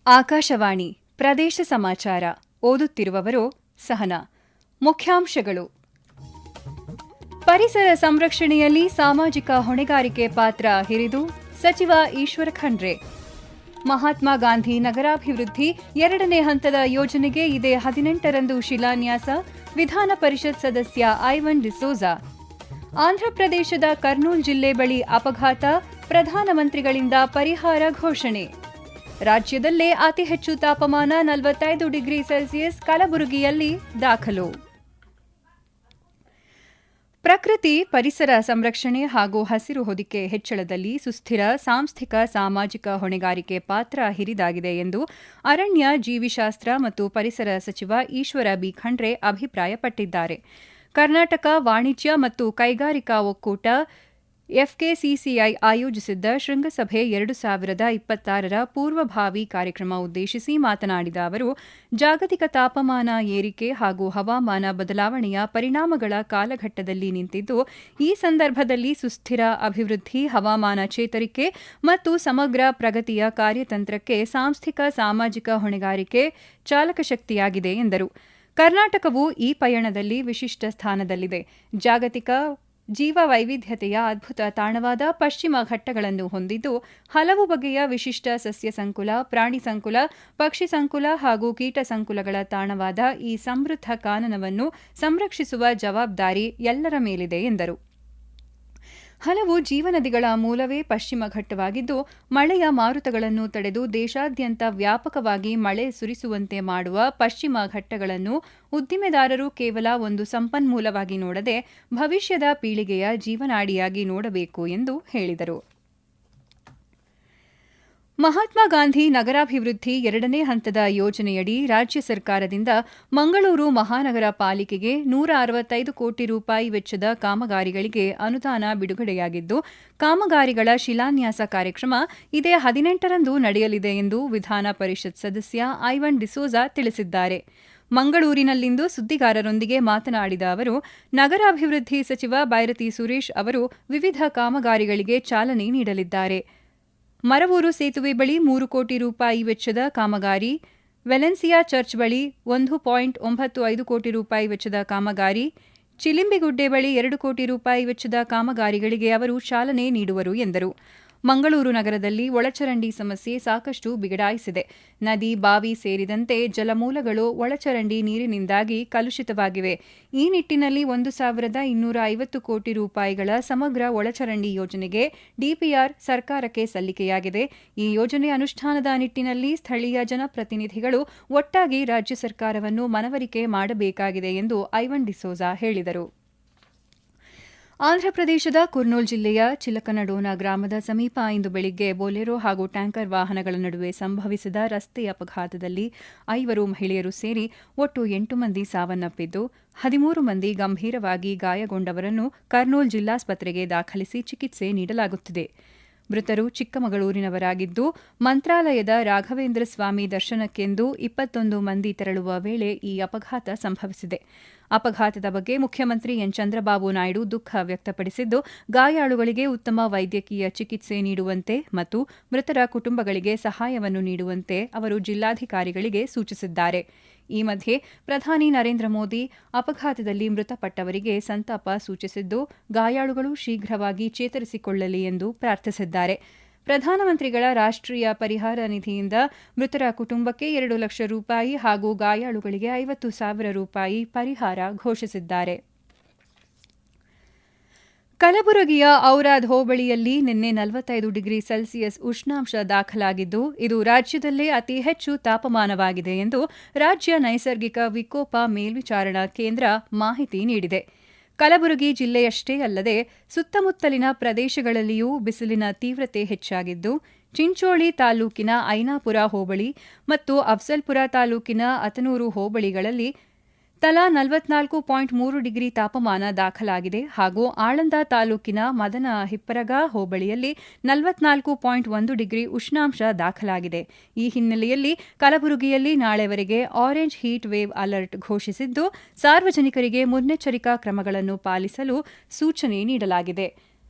ಆಕಾಶವಾಣಿ ಪ್ರದೇಶ ಸಮಾಚಾರ ಓದುತ್ತಿರುವವರು ಸಹನಾ. ಮುಖ್ಯಾಂಶಗಳು: ಪರಿಸರ ಸಂರಕ್ಷಣೆಯಲ್ಲಿ ಸಾಮಾಜಿಕ ಹೊಣೆಗಾರಿಕೆ ಪಾತ್ರ ಹಿರಿದು ಸಚಿವ ಈಶ್ವರ ಖಂಡ್ರೆ. ಮಹಾತ್ಮ ಗಾಂಧಿ ನಗರಾಭಿವೃದ್ಧಿ 2ನೇ ಹಂತದ ಯೋಜನೆಗೆ ಇದೇ 18ರಂದು ಶಿಲಾನ್ಯಾಸ. ವಿಧಾನ ಪರಿಷತ್ ಸದಸ್ಯ ಐವನ್ ಡಿಸೋಜಾ. ಆಂಧ್ರಪ್ರದೇಶದ ಕರ್ನೂಲ್ ಜಿಲ್ಲೆ ಬಳಿ ಅಪಘಾತ, ಪ್ರಧಾನಮಂತ್ರಿಗಳಿಂದ ಪರಿಹಾರ ಘೋಷಣೆ. ರಾಜ್ಯದಲ್ಲೇ ಅತಿ ಹೆಚ್ಚು ತಾಪಮಾನ 45 ಡಿಗ್ರಿ ಸೆಲ್ಸಿಯಸ್ ಕಲಬುರಗಿಯಲ್ಲಿ ದಾಖಲು. ಪ್ರಕೃತಿ ಪರಿಸರ ಸಂರಕ್ಷಣೆ ಹಾಗೂ ಹಸಿರು ಹೊದಿಕೆ ಹೆಚ್ಚಳದಲ್ಲಿ ಸುಸ್ಥಿರ ಸಾಂಸ್ಥಿಕ ಸಾಮಾಜಿಕ ಹೊಣೆಗಾರಿಕೆ ಪಾತ್ರ ಹಿರಿದಾಗಿದೆ ಎಂದು ಅರಣ್ಯ, ಜೀವಿಶಾಸ್ತ್ರ ಮತ್ತು ಪರಿಸರ ಸಚಿವ ಈಶ್ವರ ಬಿ ಖಂಡ್ರೆ ಅಭಿಪ್ರಾಯಪಟ್ಟಿದ್ದಾರೆ. ಕರ್ನಾಟಕ ವಾಣಿಜ್ಯ ಮತ್ತು ಕೈಗಾರಿಕಾ ಒಕ್ಕೂಟ ಎಫ್ಕೆಸಿಸಿಐ ಆಯೋಜಿಸಿದ್ದ ಶೃಂಗಸಭೆ 2026ರ ಪೂರ್ವಭಾವಿ ಕಾರ್ಯಕ್ರಮ ಉದ್ದೇಶಿಸಿ ಮಾತನಾಡಿದ ಅವರು, ಜಾಗತಿಕ ತಾಪಮಾನ ಏರಿಕೆ ಹಾಗೂ ಹವಾಮಾನ ಬದಲಾವಣೆಯ ಪರಿಣಾಮಗಳ ಕಾಲಘಟ್ಟದಲ್ಲಿ ನಿಂತಿದ್ದು, ಈ ಸಂದರ್ಭದಲ್ಲಿ ಸುಸ್ಥಿರ ಅಭಿವೃದ್ಧಿ, ಹವಾಮಾನ ಚೇತರಿಕೆ ಮತ್ತು ಸಮಗ್ರ ಪ್ರಗತಿಯ ಕಾರ್ಯತಂತ್ರಕ್ಕೆ ಸಾಂಸ್ಥಿಕ ಸಾಮಾಜಿಕ ಹೊಣೆಗಾರಿಕೆ ಚಾಲಕ ಶಕ್ತಿಯಾಗಿದೆ ಎಂದರು. ಕರ್ನಾಟಕವು ಈ ಪಯಣದಲ್ಲಿ ವಿಶಿಷ್ಟ ಸ್ಥಾನದಲ್ಲಿದೆ. ಜಾಗತಿಕ ಜೀವ ವೈವಿಧ್ಯತೆಯ ಅದ್ಭುತ ತಾಣವಾದ ಪಶ್ಚಿಮ ಘಟ್ಟಗಳನ್ನು ಹೊಂದಿದ್ದು, ಹಲವು ಬಗೆಯ ವಿಶಿಷ್ಟ ಸಸ್ಯ ಸಂಕುಲ, ಪ್ರಾಣಿ ಸಂಕುಲ, ಪಕ್ಷಿ ಸಂಕುಲ ಹಾಗೂ ಕೀಟ ಸಂಕುಲಗಳ ತಾಣವಾದ ಈ ಸಮೃದ್ಧ ಕಾನನವನ್ನು ಸಂರಕ್ಷಿಸುವ ಜವಾಬ್ದಾರಿ ಎಲ್ಲರ ಮೇಲಿದೆ ಎಂದರು. ಹಲವು ಜೀವನದಿಗಳ ಮೂಲವೇ ಪಶ್ಚಿಮ ಘಟ್ಟವಾಗಿದ್ದು, ಮಳೆಯ ಮಾರುತಗಳನ್ನು ತಡೆದು ದೇಶಾದ್ಯಂತ ವ್ಯಾಪಕವಾಗಿ ಮಳೆ ಸುರಿಸುವಂತೆ ಮಾಡುವ ಪಶ್ಚಿಮ ಘಟ್ಟಗಳನ್ನು ಉದ್ದಿಮೆದಾರರು ಕೇವಲ ಒಂದು ಸಂಪನ್ಮೂಲವಾಗಿ ನೋಡದೆ ಭವಿಷ್ಯದ ಪೀಳಿಗೆಯ ಜೀವನಾಡಿಯಾಗಿ ನೋಡಬೇಕು ಎಂದು ಹೇಳಿದರು. ಮಹಾತ್ಮ ಗಾಂಧಿ ನಗರಾಭಿವೃದ್ಧಿ 2ನೇ ಹಂತದ ಯೋಜನೆಯಡಿ ರಾಜ್ಯ ಸರ್ಕಾರದಿಂದ ಮಂಗಳೂರು ಮಹಾನಗರ ಪಾಲಿಕೆಗೆ 165 ಕೋಟಿ ರೂಪಾಯಿ ವೆಚ್ಚದ ಕಾಮಗಾರಿಗಳಿಗೆ ಅನುದಾನ ಬಿಡುಗಡೆಯಾಗಿದ್ದು, ಕಾಮಗಾರಿಗಳ ಶಿಲಾನ್ಯಾಸ ಕಾರ್ಯಕ್ರಮ ಇದೇ 18ರಂದು ನಡೆಯಲಿದೆ ಎಂದು ವಿಧಾನ ಪರಿಷತ್ ಸದಸ್ಯ ಐವನ್ ಡಿಸೋಜಾ ತಿಳಿಸಿದ್ದಾರೆ. ಮಂಗಳೂರಿನಲ್ಲಿಂದು ಸುದ್ದಿಗಾರರೊಂದಿಗೆ ಮಾತನಾಡಿದ ಅವರು, ನಗರಾಭಿವೃದ್ಧಿ ಸಚಿವ ಬೈರತಿ ಸುರೇಶ್ ಅವರು ವಿವಿಧ ಕಾಮಗಾರಿಗಳಿಗೆ ಚಾಲನೆ ನೀಡಲಿದ್ದಾರೆ. ಮರವೂರು ಸೇತುವೆ ಬಳಿ 3 ಕೋಟಿ ರೂಪಾಯಿ ವೆಚ್ಚದ ಕಾಮಗಾರಿ, ವೆಲೆನ್ಸಿಯಾ ಚರ್ಚ್ ಬಳಿ 1.95 ಕೋಟಿ ರೂಪಾಯಿ ವೆಚ್ಚದ ಕಾಮಗಾರಿ, ಚಿಲಿಂಬಿಗುಡ್ಡೆ ಬಳಿ 2 ಕೋಟಿ ರೂಪಾಯಿ ವೆಚ್ಚದ ಕಾಮಗಾರಿಗಳಿಗೆ ಅವರು ಚಾಲನೆ ನೀಡುವರು ಎಂದರು. ಮಂಗಳೂರು ನಗರದಲ್ಲಿ ಒಳಚರಂಡಿ ಸಮಸ್ಯೆ ಸಾಕಷ್ಟು ಬಿಗಡಾಯಿಸಿದೆ. ನದಿ, ಬಾವಿ ಸೇರಿದಂತೆ ಜಲಮೂಲಗಳು ಒಳಚರಂಡಿ ನೀರಿನಿಂದಾಗಿ ಕಲುಷಿತವಾಗಿವೆ. ಈ ನಿಟ್ಟಿನಲ್ಲಿ 1,250 ಕೋಟಿ ರೂಪಾಯಿಗಳ ಸಮಗ್ರ ಒಳಚರಂಡಿ ಯೋಜನೆಗೆ ಡಿಪಿಆರ್ ಸರ್ಕಾರಕ್ಕೆ ಸಲ್ಲಿಕೆಯಾಗಿದೆ. ಈ ಯೋಜನೆ ಅನುಷ್ಠಾನದ ನಿಟ್ಟಿನಲ್ಲಿ ಸ್ಥಳೀಯ ಜನಪ್ರತಿನಿಧಿಗಳು ಒಟ್ಟಾಗಿ ರಾಜ್ಯ ಸರ್ಕಾರವನ್ನು ಮನವರಿಕೆ ಮಾಡಬೇಕಾಗಿದೆ ಎಂದು ಐವನ್ ಡಿಸೋಜಾ ಹೇಳಿದರು. ಆಂಧ್ರಪ್ರದೇಶದ ಕುರ್ನೂಲ್ ಜಿಲ್ಲೆಯ ಚಿಲಕನಡೋನ ಗ್ರಾಮದ ಸಮೀಪ ಇಂದು ಬೆಳಿಗ್ಗೆ ಬೊಲೆರೋ ಹಾಗೂ ಟ್ಯಾಂಕರ್ ವಾಹನಗಳ ನಡುವೆ ಸಂಭವಿಸಿದ ರಸ್ತೆ ಅಪಘಾತದಲ್ಲಿ 5 ಮಹಿಳೆಯರು ಸೇರಿ ಒಟ್ಟು 8 ಮಂದಿ ಸಾವನ್ನಪ್ಪಿದ್ದು, 13 ಮಂದಿ ಗಂಭೀರವಾಗಿ ಗಾಯಗೊಂಡವರನ್ನು ಕರ್ನೂಲ್ ಜಿಲ್ಲಾಸ್ಪತ್ರೆಗೆ ದಾಖಲಿಸಿ ಚಿಕಿತ್ಸೆ ನೀಡಲಾಗುತ್ತಿದೆ. ಮೃತರು ಚಿಕ್ಕಮಗಳೂರಿನವರಾಗಿದ್ದು, ಮಂತ್ರಾಲಯದ ರಾಘವೇಂದ್ರ ಸ್ವಾಮಿ ದರ್ಶನಕ್ಕೆಂದು 21 ಮಂದಿ ತೆರಳುವ ವೇಳೆ ಈ ಅಪಘಾತ ಸಂಭವಿಸಿದೆ. ಅಪಘಾತದ ಬಗ್ಗೆ ಮುಖ್ಯಮಂತ್ರಿ ಎನ್ ಚಂದ್ರಬಾಬು ನಾಯ್ಡು ದುಃಖ ವ್ಯಕ್ತಪಡಿಸಿದ್ದು, ಗಾಯಾಳುಗಳಿಗೆ ಉತ್ತಮ ವೈದ್ಯಕೀಯ ಚಿಕಿತ್ಸೆ ನೀಡುವಂತೆ ಮತ್ತು ಮೃತರ ಕುಟುಂಬಗಳಿಗೆ ಸಹಾಯವನ್ನು ನೀಡುವಂತೆ ಅವರು ಜಿಲ್ಲಾಧಿಕಾರಿಗಳಿಗೆ ಸೂಚಿಸಿದ್ದಾರೆ. ಈ ಮಧ್ಯೆ ಪ್ರಧಾನಿ ನರೇಂದ್ರ ಮೋದಿ ಅಪಘಾತದಲ್ಲಿ ಮೃತಪಟ್ಟವರಿಗೆ ಸಂತಾಪ ಸೂಚಿಸಿದ್ದು, ಗಾಯಾಳುಗಳು ಶೀಘ್ರವಾಗಿ ಚೇತರಿಸಿಕೊಳ್ಳಲಿ ಎಂದು ಪ್ರಾರ್ಥಿಸಿದ್ದಾರೆ. ಪ್ರಧಾನಮಂತ್ರಿಗಳ ರಾಷ್ಟ್ರೀಯ ಪರಿಹಾರ ನಿಧಿಯಿಂದ ಮೃತರ ಕುಟುಂಬಕ್ಕೆ 2 ಲಕ್ಷ ರೂಪಾಯಿ ಹಾಗೂ ಗಾಯಾಳುಗಳಿಗೆ 50,000 ರೂಪಾಯಿ ಪರಿಹಾರ ಘೋಷಿಸಿದ್ದಾರೆ. ಕಲಬುರಗಿಯ ಔರಾದ್ ಹೋಬಳಿಯಲ್ಲಿ ನಿನ್ನೆ 45 ಡಿಗ್ರಿ ಸೆಲ್ಸಿಯಸ್ ಉಷ್ಣಾಂಶ ದಾಖಲಾಗಿದ್ದು, ಇದು ರಾಜ್ಯದಲ್ಲೇ ಅತಿ ಹೆಚ್ಚು ತಾಪಮಾನವಾಗಿದೆ ಎಂದು ರಾಜ್ಯ ನೈಸರ್ಗಿಕ ವಿಕೋಪ ಮೇಲ್ವಿಚಾರಣಾ ಕೇಂದ್ರ ಮಾಹಿತಿ ನೀಡಿದೆ. ಕಲಬುರಗಿ ಜಿಲ್ಲೆಯಷ್ಟೇ ಅಲ್ಲದೆ ಸುತ್ತಮುತ್ತಲಿನ ಪ್ರದೇಶಗಳಲ್ಲಿಯೂ ಬಿಸಿಲಿನ ತೀವ್ರತೆ ಹೆಚ್ಚಾಗಿದ್ದು, ಚಿಂಚೋಳಿ ತಾಲೂಕಿನ ಐನಾಪುರ ಹೋಬಳಿ ಮತ್ತು ಅಫ್ಜಲ್ಪುರ ತಾಲೂಕಿನ ಅತನೂರು ಹೋಬಳಿಗಳಲ್ಲಿ ತಲಾ 44.3 ಡಿಗ್ರಿ ತಾಪಮಾನ ದಾಖಲಾಗಿದೆ ಹಾಗೂ ಆಳಂದ ತಾಲೂಕಿನ ಮದನ ಹಿಪ್ಪರಗ ಹೋಬಳಿಯಲ್ಲಿ 44.1 ಡಿಗ್ರಿ ಉಷ್ಣಾಂಶ ದಾಖಲಾಗಿದೆ. ಈ ಹಿನ್ನೆಲೆಯಲ್ಲಿ ಕಲಬುರಗಿಯಲ್ಲಿ ನಾಳೆವರೆಗೆ ಆರೆಂಜ್ ಹೀಟ್ ವೇವ್ ಅಲರ್ಟ್ ಘೋಷಿಸಿದ್ದು, ಸಾರ್ವಜನಿಕರಿಗೆ ಮುನ್ನೆಚ್ಚರಿಕಾ ಕ್ರಮಗಳನ್ನು ಪಾಲಿಸಲು ಸೂಚನೆ ನೀಡಲಾಗಿದೆ.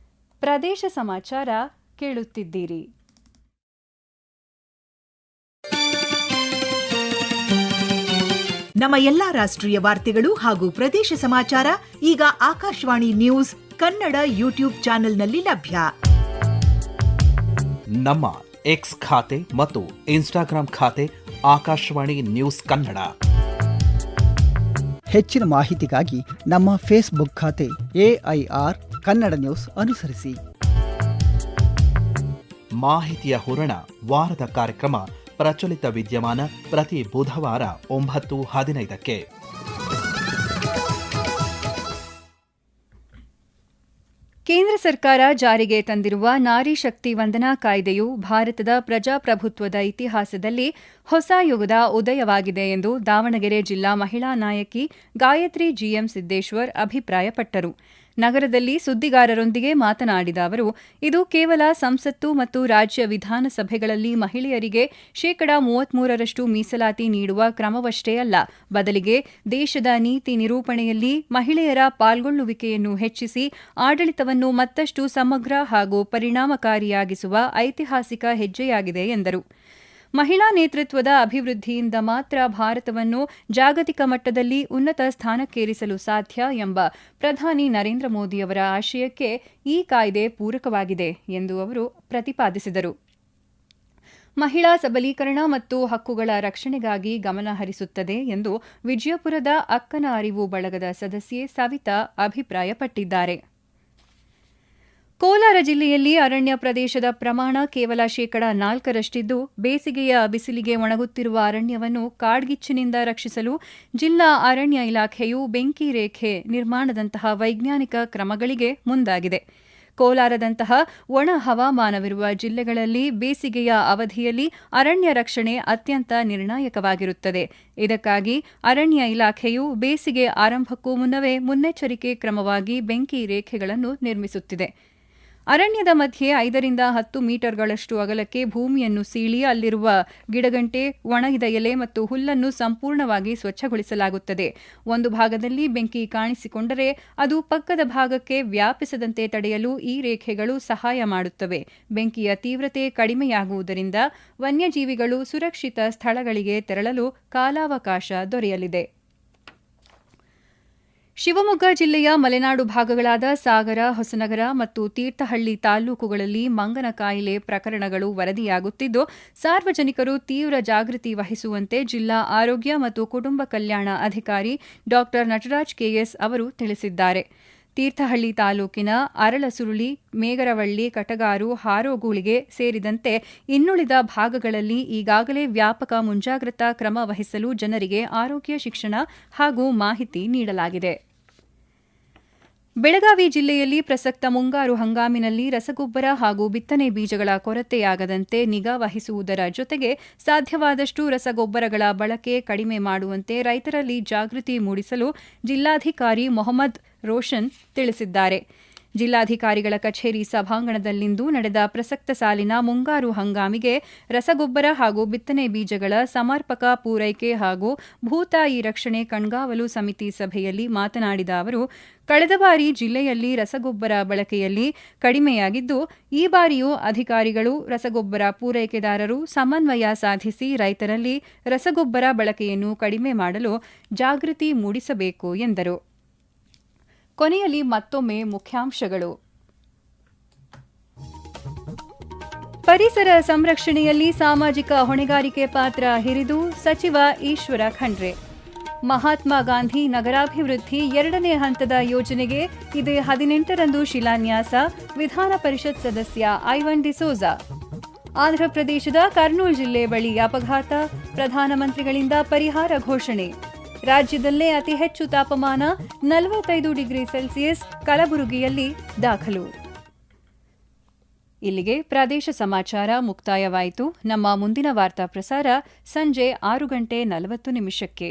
ಪ್ರದೇಶ ಸಮಾಚಾರ ಕೇಳುತ್ತಿದ್ದೀರಿ. ನಮ್ಮ ಎಲ್ಲಾ ರಾಷ್ಟ್ರೀಯ ವಾರ್ತೆಗಳು ಹಾಗೂ ಪ್ರದೇಶ ಸಮಾಚಾರ ಈಗ ಆಕಾಶವಾಣಿ ನ್ಯೂಸ್ ಕನ್ನಡ ಯೂಟ್ಯೂಬ್ ಚಾನೆಲ್ನಲ್ಲಿ ಲಭ್ಯ. ನಮ್ಮ ಎಕ್ಸ್ ಖಾತೆ ಮತ್ತು ಇನ್ಸ್ಟಾಗ್ರಾಂ ಖಾತೆ ಆಕಾಶವಾಣಿ ನ್ಯೂಸ್ ಕನ್ನಡ. ಹೆಚ್ಚಿನ ಮಾಹಿತಿಗಾಗಿ ನಮ್ಮ ಫೇಸ್ಬುಕ್ ಖಾತೆ AIR ಕನ್ನಡ ನ್ಯೂಸ್ ಅನುಸರಿಸಿ. ಮಾಹಿತಿಯ ಹೂರಣ ವಾರದ ಕಾರ್ಯಕ್ರಮ ಪ್ರಚಲಿತ ವಿದ್ಯಮಾನ ಪ್ರತಿ ಬುಧವಾರ 9:15. ಕೇಂದ್ರ ಸರ್ಕಾರ ಜಾರಿಗೆ ತಂದಿರುವ ನಾರಿ ಶಕ್ತಿ ವಂದನಾ ಕಾಯ್ದೆಯು ಭಾರತದ ಪ್ರಜಾಪ್ರಭುತ್ವದ ಇತಿಹಾಸದಲ್ಲಿ ಹೊಸ ಯುಗದ ಉದಯವಾಗಿದೆ ಎಂದು ದಾವಣಗೆರೆ ಜಿಲ್ಲಾ ಮಹಿಳಾ ನಾಯಕಿ ಗಾಯತ್ರಿ GM ಸಿದ್ದೇಶ್ವರ್ ಅಭಿಪ್ರಾಯಪಟ್ಟರು. ನಗರದಲ್ಲಿ ಸುದ್ದಿಗಾರರೊಂದಿಗೆ ಮಾತನಾಡಿದ ಅವರು, ಇದು ಕೇವಲ ಸಂಸತ್ತು ಮತ್ತು ರಾಜ್ಯ ವಿಧಾನಸಭೆಗಳಲ್ಲಿ ಮಹಿಳೆಯರಿಗೆ 33% ಮೀಸಲಾತಿ ನೀಡುವ ಕ್ರಮವಷ್ಟೇ ಅಲ್ಲ, ಬದಲಿಗೆ ದೇಶದ ನೀತಿ ನಿರೂಪಣೆಯಲ್ಲಿ ಮಹಿಳೆಯರ ಪಾಲ್ಗೊಳ್ಳುವಿಕೆಯನ್ನು ಹೆಚ್ಚಿಸಿ ಆಡಳಿತವನ್ನು ಮತ್ತಷ್ಟು ಸಮಗ್ರ ಹಾಗೂ ಪರಿಣಾಮಕಾರಿಯಾಗಿಸುವ ಐತಿಹಾಸಿಕ ಹೆಜ್ಜೆಯಾಗಿದೆ ಎಂದರು. ಮಹಿಳಾ ನೇತೃತ್ವದ ಅಭಿವೃದ್ಧಿಯಿಂದ ಮಾತ್ರ ಭಾರತವನ್ನು ಜಾಗತಿಕ ಮಟ್ಟದಲ್ಲಿ ಉನ್ನತ ಸ್ಥಾನಕ್ಕೇರಿಸಲು ಸಾಧ್ಯ ಎಂಬ ಪ್ರಧಾನಿ ನರೇಂದ್ರ ಮೋದಿಯವರ ಆಶಯಕ್ಕೆ ಈ ಕಾಯ್ದೆ ಪೂರಕವಾಗಿದೆ ಎಂದು ಅವರು ಪ್ರತಿಪಾದಿಸಿದರು. ಮಹಿಳಾ ಸಬಲೀಕರಣ ಮತ್ತು ಹಕ್ಕುಗಳ ರಕ್ಷಣೆಗಾಗಿ ಗಮನ ಹರಿಸುತ್ತದೆ ಎಂದು ವಿಜಯಪುರದ ಅಕ್ಕನ ಅರಿವು ಬಳಗದ ಸದಸ್ಯೆ ಸವಿತಾ ಅಭಿಪ್ರಾಯಪಟ್ಟಿದ್ದಾರೆ. ಕೋಲಾರ ಜಿಲ್ಲೆಯಲ್ಲಿ ಅರಣ್ಯ ಪ್ರದೇಶದ ಪ್ರಮಾಣ ಕೇವಲ 4% ಬೇಸಿಗೆಯ ಬಿಸಿಲಿಗೆ ಒಣಗುತ್ತಿರುವ ಅರಣ್ಯವನ್ನು ಕಾಡ್ಗಿಚ್ಚಿನಿಂದ ರಕ್ಷಿಸಲು ಜಿಲ್ಲಾ ಅರಣ್ಯ ಇಲಾಖೆಯು ಬೆಂಕಿ ರೇಖೆ ನಿರ್ಮಾಣದಂತಹ ವೈಜ್ಞಾನಿಕ ಕ್ರಮಗಳಿಗೆ ಮುಂದಾಗಿದೆ. ಕೋಲಾರದಂತಹ ಒಣ ಹವಾಮಾನವಿರುವ ಜಿಲ್ಲೆಗಳಲ್ಲಿ ಬೇಸಿಗೆಯ ಅವಧಿಯಲ್ಲಿ ಅರಣ್ಯ ರಕ್ಷಣೆ ಅತ್ಯಂತ ನಿರ್ಣಾಯಕವಾಗಿರುತ್ತದೆ. ಇದಕ್ಕಾಗಿ ಅರಣ್ಯ ಇಲಾಖೆಯು ಬೇಸಿಗೆ ಆರಂಭಕ್ಕೂ ಮುನ್ನವೇ ಮುನ್ನೆಚ್ಚರಿಕೆ ಕ್ರಮವಾಗಿ ಬೆಂಕಿ ರೇಖೆಗಳನ್ನು ನಿರ್ಮಿಸುತ್ತಿದೆ. ಅರಣ್ಯದ ಮಧ್ಯೆ 5ರಿಂದ 10 ಮೀಟರ್ಗಳಷ್ಟು ಅಗಲಕ್ಕೆ ಭೂಮಿಯನ್ನು ಸೀಳಿ ಅಲ್ಲಿರುವ ಗಿಡಗಂಟೆ, ಒಣಗಿದ ಎಲೆ ಮತ್ತು ಹುಲ್ಲನ್ನು ಸಂಪೂರ್ಣವಾಗಿ ಸ್ವಚ್ಛಗೊಳಿಸಲಾಗುತ್ತದೆ. ಒಂದು ಭಾಗದಲ್ಲಿ ಬೆಂಕಿ ಕಾಣಿಸಿಕೊಂಡರೆ ಅದು ಪಕ್ಕದ ಭಾಗಕ್ಕೆ ವ್ಯಾಪಿಸದಂತೆ ತಡೆಯಲು ಈ ರೇಖೆಗಳು ಸಹಾಯ ಮಾಡುತ್ತವೆ. ಬೆಂಕಿಯ ತೀವ್ರತೆ ಕಡಿಮೆಯಾಗುವುದರಿಂದ ವನ್ಯಜೀವಿಗಳು ಸುರಕ್ಷಿತ ಸ್ಥಳಗಳಿಗೆ ತೆರಳಲು ಕಾಲಾವಕಾಶ ದೊರೆಯಲಿದೆ. ಶಿವಮೊಗ್ಗ ಜಿಲ್ಲೆಯ ಮಲೆನಾಡು ಭಾಗಗಳಾದ ಸಾಗರ, ಹೊಸನಗರ ಮತ್ತು ತೀರ್ಥಹಳ್ಳಿ ತಾಲೂಕುಗಳಲ್ಲಿ ಮಂಗನ ಕಾಯಿಲೆ ಪ್ರಕರಣಗಳು ವರದಿಯಾಗುತ್ತಿದ್ದು, ಸಾರ್ವಜನಿಕರು ತೀವ್ರ ಜಾಗೃತಿ ವಹಿಸುವಂತೆ ಜಿಲ್ಲಾ ಆರೋಗ್ಯ ಮತ್ತು ಕುಟುಂಬ ಕಲ್ಯಾಣ ಅಧಿಕಾರಿ ಡಾ ನಟರಾಜ್ KS ಅವರು ತಿಳಿಸಿದ್ದಾರೆ. ತೀರ್ಥಹಳ್ಳಿ ತಾಲೂಕಿನ ಅರಳಸುರುಳಿ, ಮೇಗರವಳ್ಳಿ, ಕಟಗಾರು, ಹಾರೋಗೂಳಿಗೆ ಸೇರಿದಂತೆ ಇನ್ನುಳಿದ ಭಾಗಗಳಲ್ಲಿ ಈಗಾಗಲೇ ವ್ಯಾಪಕ ಮುಂಜಾಗ್ರತಾ ಕ್ರಮ ವಹಿಸಲು ಜನರಿಗೆ ಆರೋಗ್ಯ ಶಿಕ್ಷಣ ಹಾಗೂ ಮಾಹಿತಿ ನೀಡಲಾಗಿದೆ. ಬೆಳಗಾವಿ ಜಿಲ್ಲೆಯಲ್ಲಿ ಪ್ರಸಕ್ತ ಮುಂಗಾರು ಹಂಗಾಮಿನಲ್ಲಿ ರಸಗೊಬ್ಬರ ಹಾಗೂ ಬಿತ್ತನೆ ಬೀಜಗಳ ಕೊರತೆಯಾಗದಂತೆ ನಿಗಾ ವಹಿಸುವುದರ ಜೊತೆಗೆ ಸಾಧ್ಯವಾದಷ್ಟು ರಸಗೊಬ್ಬರಗಳ ಬಳಕೆ ಕಡಿಮೆ ಮಾಡುವಂತೆ ರೈತರಲ್ಲಿ ಜಾಗೃತಿ ಮೂಡಿಸಲು ಜಿಲ್ಲಾಧಿಕಾರಿ ಮೊಹಮ್ಮದ್ ರೋಷನ್ ತಿಳಿಸಿದ್ದಾರೆ. ಜಿಲ್ಲಾಧಿಕಾರಿಗಳ ಕಚೇರಿ ಸಭಾಂಗಣದಲ್ಲಿಂದು ನಡೆದ ಪ್ರಸಕ್ತ ಸಾಲಿನ ಮುಂಗಾರು ಹಂಗಾಮಿಗೆ ರಸಗೊಬ್ಬರ ಹಾಗೂ ಬಿತ್ತನೆ ಬೀಜಗಳ ಸಮರ್ಪಕ ಪೂರೈಕೆ ಹಾಗೂ ಭೂತಾಯಿ ರಕ್ಷಣೆ ಕಣ್ಗಾವಲು ಸಮಿತಿ ಸಭೆಯಲ್ಲಿ ಮಾತನಾಡಿದ ಅವರು, ಕಳೆದ ಬಾರಿ ಜಿಲ್ಲೆಯಲ್ಲಿ ರಸಗೊಬ್ಬರ ಬಳಕೆಯಲ್ಲಿ ಕಡಿಮೆಯಾಗಿದ್ದು, ಈ ಬಾರಿಯೂ ಅಧಿಕಾರಿಗಳು, ರಸಗೊಬ್ಬರ ಪೂರೈಕೆದಾರರು ಸಮನ್ವಯ ಸಾಧಿಸಿ ರೈತರಲ್ಲಿ ರಸಗೊಬ್ಬರ ಬಳಕೆಯನ್ನು ಕಡಿಮೆ ಮಾಡಲು ಜಾಗೃತಿ ಮೂಡಿಸಬೇಕು ಎಂದರು. ಕೊನೆಯಲ್ಲಿ ಮತ್ತೊಮ್ಮೆ ಮುಖ್ಯಾಂಶಗಳು. ಪರಿಸರ ಸಂರಕ್ಷಣೆಯಲ್ಲಿ ಸಾಮಾಜಿಕ ಹೊಣೆಗಾರಿಕೆ ಪಾತ್ರ ಹಿರಿದು ಸಚಿವ ಈಶ್ವರ ಖಂಡ್ರೆ. ಮಹಾತ್ಮ ಗಾಂಧಿ ನಗರಾಭಿವೃದ್ಧಿ 2ನೇ ಹಂತದ ಯೋಜನೆಗೆ ಇದೇ 18ರಂದು ಶಿಲಾನ್ಯಾಸ, ವಿಧಾನ ಪರಿಷತ್ ಸದಸ್ಯ ಐವನ್ ಡಿಸೋಜಾ. ಆಂಧ್ರಪ್ರದೇಶದ ಕರ್ನೂಲ್ ಜಿಲ್ಲೆ ಬಳಿ ಅಪಘಾತ, ಪ್ರಧಾನಮಂತ್ರಿಗಳಿಂದ ಪರಿಹಾರ ಘೋಷಣೆ. ರಾಜ್ಯದಲ್ಲೇ ಅತಿ ಹೆಚ್ಚು ತಾಪಮಾನ 45 ಡಿಗ್ರಿ ಸೆಲ್ಸಿಯಸ್ ಕಲಬುರಗಿಯಲ್ಲಿ ದಾಖಲು. ಇಲ್ಲಿಗೆ ಪ್ರದೇಶ ಸಮಾಚಾರ ಮುಕ್ತಾಯವಾಯಿತು. ನಮ್ಮ ಮುಂದಿನ ವಾರ್ತಾ ಪ್ರಸಾರ ಸಂಜೆ 6:40 ನಿಮಿಷಕ್ಕೆ.